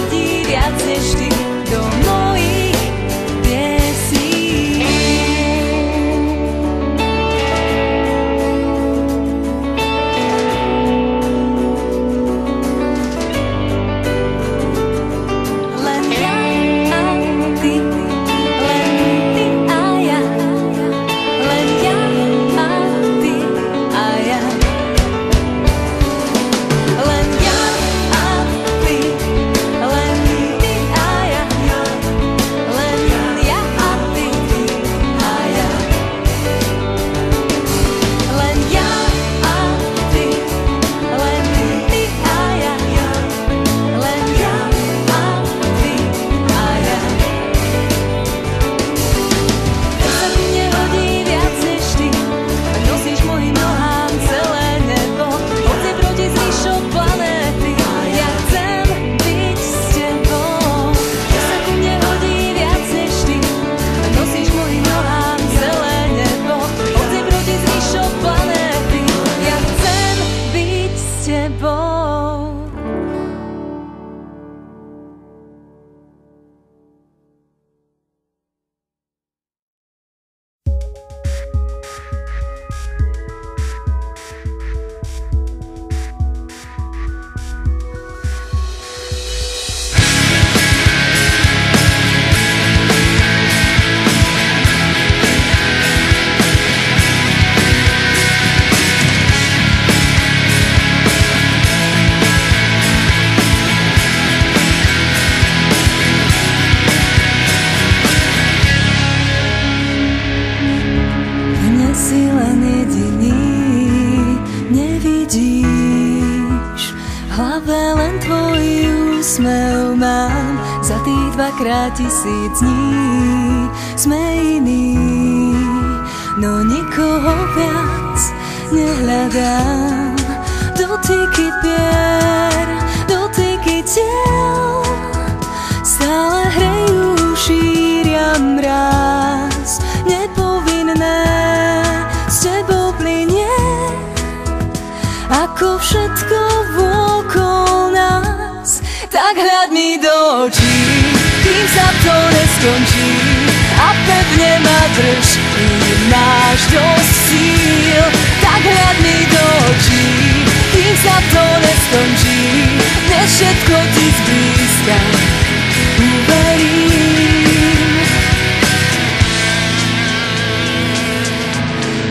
hodí viac než ty do mojich piesní. Len ja a ty, len ty a ja, len ja a ty a ja. Len ja a ty, len ty a ja, len ja a ty a ja. Len ja a ty, len ty a ja, len ja a ty a ja. Keď sa mi nehodí viac než ty a nosíš mojim nohám celé nebo, hoci proti zvyšok planéty, ja chcem byť s tebou. Keď sa mi nehodí viac než ty a nosíš mojim nohám celé nebo, hoci proti zvyšok planéty, ja chcem byť s tebou. Mne si len jediný, nevidíš, v hlave len tvoj úsmev mám. Za tých 2x1000 dní sme iní, no nikoho viac nehľadám. Dotyky pier, dotyky tiel stále hrejú, šíria mráz. Nepovinné s tebou plynie, ako všetko vôkol nás. Tak hľad mi do očí, kým sa to neskončí, a pevne ma drž, kým máš dosť síl. Tak hľad mi do očí, kým sa to neskončí, dnes všetko ti zblízka uverím.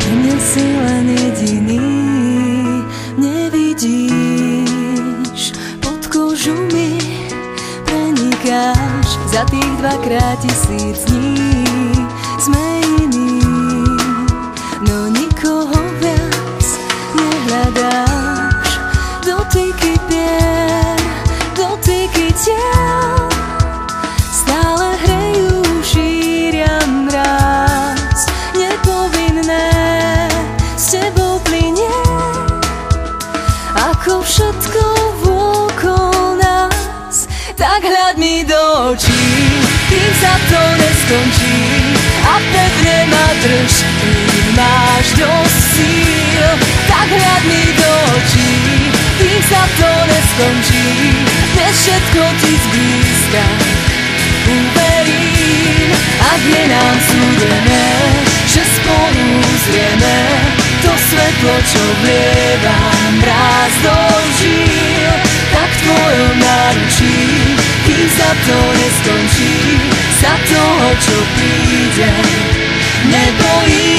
Mne si len jediný, nevidíš, pod kožu mi prenikáš. Za tých 2x1000 dní sme iní, no nikoho viac nehľadáš. Dotyky pier, dotyky tiel stále hrejú, šíria mráz. Nepovinné s tebou plynie, ako všetko vôkol nás. Tak hľad mi do očí, kým sa to neskončí, a pevne ma drž, kým máš dosť síl. Tak hľad mi do očí, kým sa to neskončí, dnes všetko ti zblízka uverím. Ak je nám súdené, že spolu uzrieme to svetlo, čo vlieva mráz do žíl, tak v tvojom náručí, kým sa to neskončí, sa toho, čo príde, nebojím.